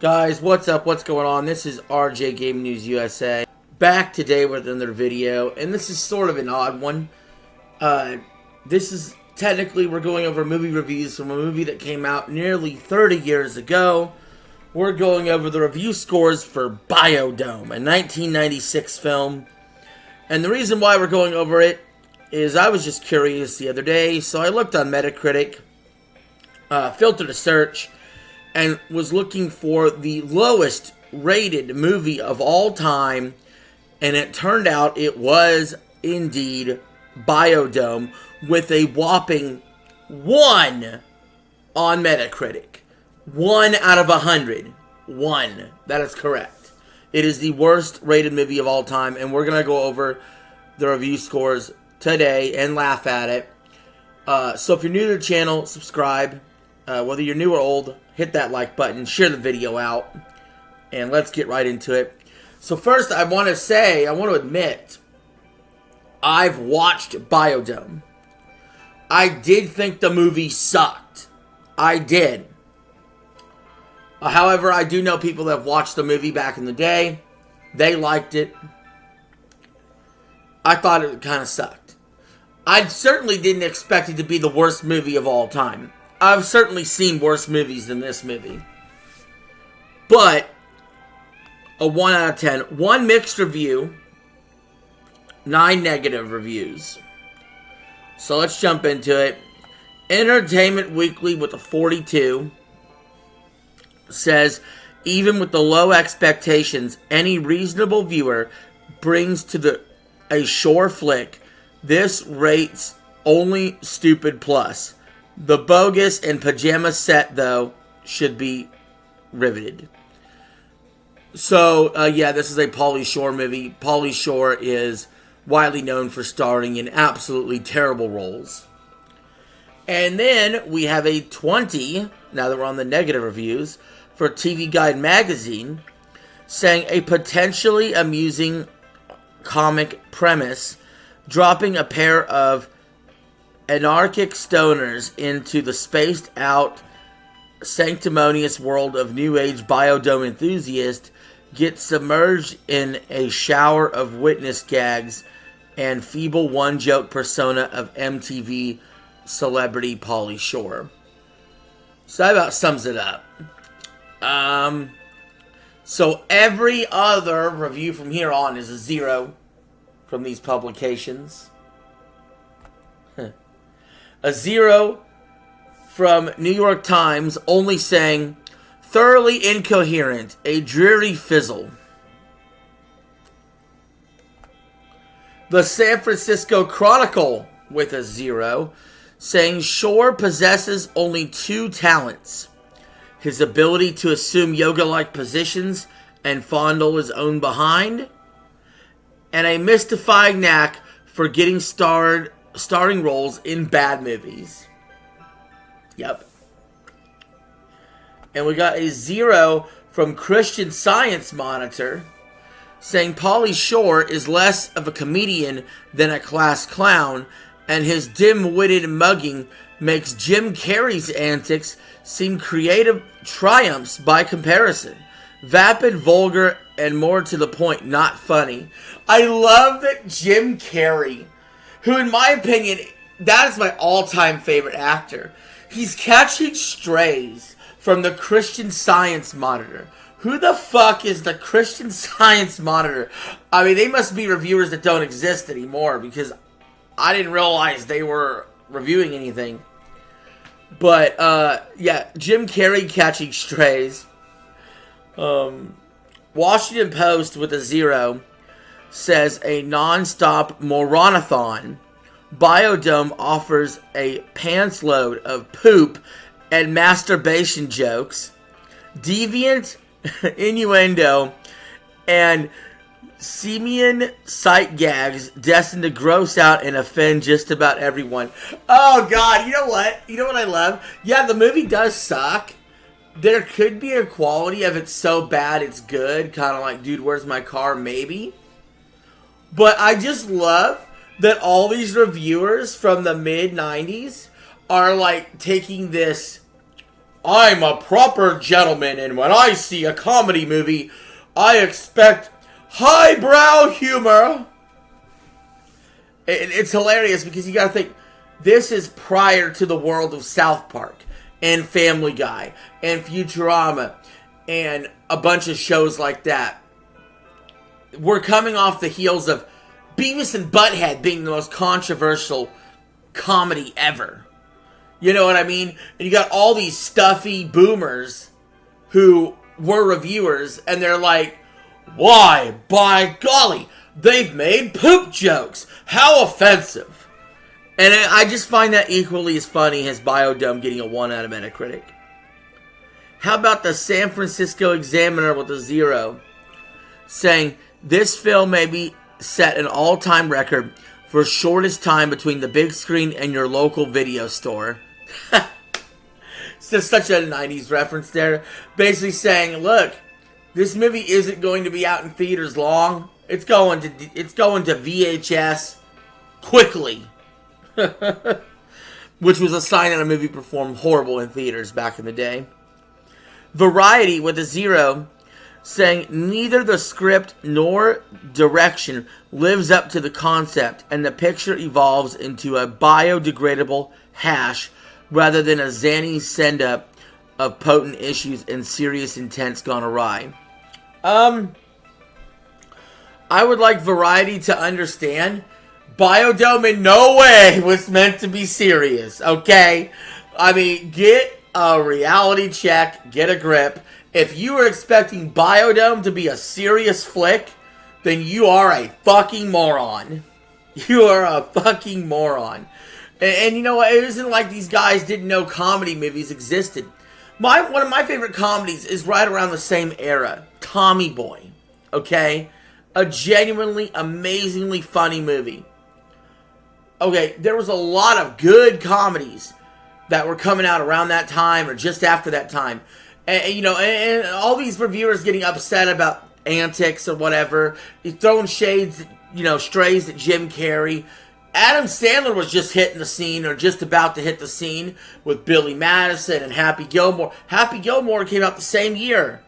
Guys, what's up? What's going on? This is RJ Game News USA. Back today with another video, and this is sort of an odd one. This is technically, we're going over movie reviews from a movie that came out nearly 30 years ago. We're going over the review scores for Biodome, a 1996 film. And the reason why we're going over it is I was just curious the other day, so I looked on Metacritic, filtered a search, and was looking for the lowest rated movie of all time, and it turned out it was indeed Biodome with a whopping 1 on Metacritic. 1 out of 100. 1. That is correct. It is the worst rated movie of all time, and we're going to go over the review scores today and laugh at it. So if you're new to the channel, subscribe. Whether you're new or old, hit that like button, share the video out, and let's get right into it. So first, I want to admit, I've watched Biodome. I did think the movie sucked. I did. However, I do know people that have watched the movie back in the day. They liked it. I thought it kind of sucked. I certainly didn't expect it to be the worst movie of all time. I've certainly seen worse movies than this movie. But a 1 out of 10. 1 mixed review. 9 negative reviews. So let's jump into it. Entertainment Weekly with a 42 says, even with the low expectations any reasonable viewer brings to a Shore flick, this rates only stupid plus. The bogus and pajama set, though, should be riveted. So, yeah, this is a Pauly Shore movie. Pauly Shore is widely known for starring in absolutely terrible roles. And then we have a 20, now that we're on the negative reviews, for TV Guide magazine, saying a potentially amusing comic premise, dropping a pair of anarchic stoners into the spaced out, sanctimonious world of New Age Biodome enthusiasts, get submerged in a shower of witness gags and feeble one-joke persona of MTV celebrity Pauly Shore. So that about sums it up. So every other review from here on is a 0 from these publications. A 0 from New York Times, only saying, thoroughly incoherent, a dreary fizzle. The San Francisco Chronicle with a 0, saying Shore possesses only 2 talents: his ability to assume yoga-like positions and fondle his own behind, and a mystifying knack for getting starring roles in bad movies. Yep. And we got a 0 from Christian Science Monitor, saying Pauly Shore is less of a comedian than a class clown, and his dim-witted mugging makes Jim Carrey's antics seem creative triumphs by comparison. Vapid, vulgar, and more to the point, not funny. I love that Jim Carrey, who in my opinion, that is my all-time favorite actor, he's catching strays from the Christian Science Monitor. Who the fuck is the Christian Science Monitor? I mean, they must be reviewers that don't exist anymore, because I didn't realize they were reviewing anything. But, yeah, Jim Carrey catching strays. Washington Post with a 0 says a non-stop moronathon. Biodome offers a pants load of poop and masturbation jokes, deviant innuendo, and simian sight gags destined to gross out and offend just about everyone. Oh god, you know what? You know what I love? Yeah, the movie does suck. There could be a quality of it's so bad it's good. Kind of like, dude, where's my car? Maybe. But I just love that all these reviewers from the mid-90s are like taking this I'm a proper gentleman, and when I see a comedy movie, I expect highbrow humor. It's hilarious because you gotta think, this is prior to the world of South Park and Family Guy and Futurama and a bunch of shows like that. We're coming off the heels of Beavis and Butthead being the most controversial comedy ever. You know what I mean? And you got all these stuffy boomers who were reviewers, and they're like, why, by golly, they've made poop jokes. How offensive. And I just find that equally as funny as Biodome getting a 1 out of Metacritic. How about the San Francisco Examiner with a 0, saying, this film may be set an all-time record for shortest time between the big screen and your local video store. It's just such a 90s reference there. Basically saying, look, this movie isn't going to be out in theaters long. It's going to VHS quickly. Which was a sign that a movie performed horrible in theaters back in the day. Variety with a 0, saying neither the script nor direction lives up to the concept, and the picture evolves into a biodegradable hash rather than a zany send-up of potent issues and serious intents gone awry. I would like Variety to understand, Biodome in no way was meant to be serious, okay? I mean, get a reality check, get a grip. If you were expecting Biodome to be a serious flick, then you are a fucking moron. You are a fucking moron. And you know what? It isn't like these guys didn't know comedy movies existed. One of my favorite comedies is right around the same era. Tommy Boy. Okay? A genuinely, amazingly funny movie. Okay, there was a lot of good comedies that were coming out around that time or just after that time. And all these reviewers getting upset about antics or whatever. He's throwing shades, strays at Jim Carrey. Adam Sandler was just hitting the scene or just about to hit the scene with Billy Madison and Happy Gilmore. Happy Gilmore came out the same year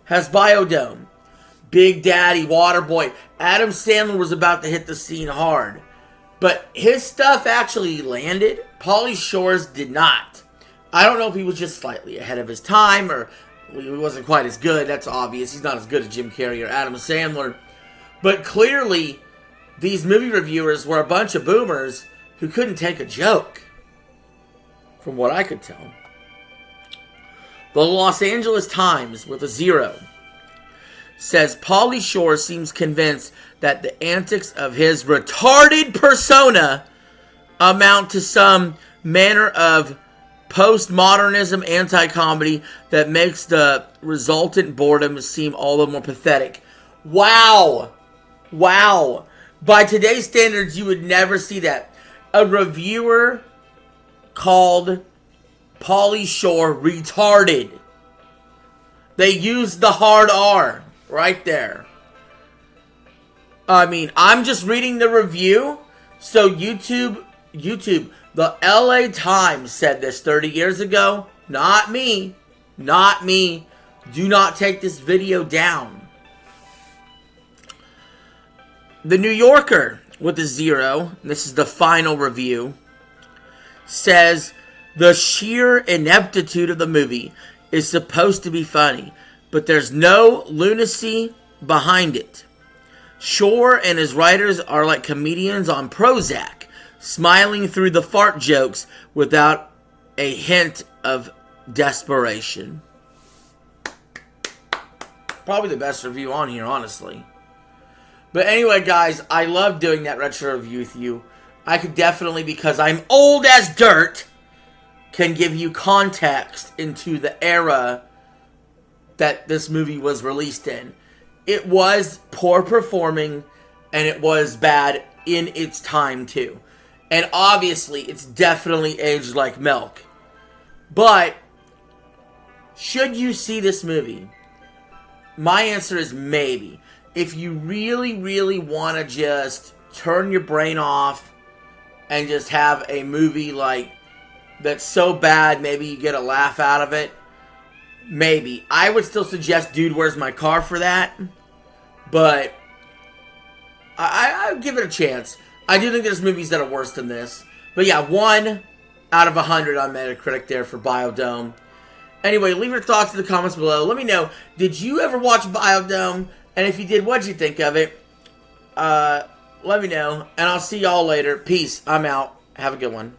as Biodome. Big Daddy, Waterboy. Adam Sandler was about to hit the scene hard. But his stuff actually landed. Pauly Shore's did not. I don't know if he was just slightly ahead of his time or he wasn't quite as good. That's obvious. He's not as good as Jim Carrey or Adam Sandler. But clearly, these movie reviewers were a bunch of boomers who couldn't take a joke. From what I could tell. The Los Angeles Times, with a 0, says Pauly Shore seems convinced that the antics of his retarded persona amount to some manner of postmodernism anti-comedy that makes the resultant boredom seem all the more pathetic. Wow! Wow! By today's standards, you would never see that. A reviewer called Pauly Shore retarded. They used the hard R right there. I mean, I'm just reading the review. So YouTube, the LA Times said this 30 years ago. Not me. Not me. Do not take this video down. The New Yorker, with a 0, and this is the final review, says the sheer ineptitude of the movie is supposed to be funny, but there's no lunacy behind it. Shore and his writers are like comedians on Prozac, smiling through the fart jokes without a hint of desperation. Probably the best review on here, honestly. But anyway, guys, I love doing that retro review with you. I could definitely, because I'm old as dirt, can give you context into the era that this movie was released in. It was poor performing, and it was bad in its time, too. And obviously, it's definitely aged like milk. But, should you see this movie? My answer is maybe. If you really, really want to just turn your brain off and just have a movie like that's so bad maybe you get a laugh out of it. Maybe. I would still suggest Dude, Where's My Car for that. But I would give it a chance. I do think there's movies that are worse than this. But yeah, 1 out of 100 on Metacritic there for Biodome. Anyway, leave your thoughts in the comments below. Let me know, did you ever watch Biodome? And if you did, what'd you think of it? Let me know. And I'll see y'all later. Peace. I'm out. Have a good one.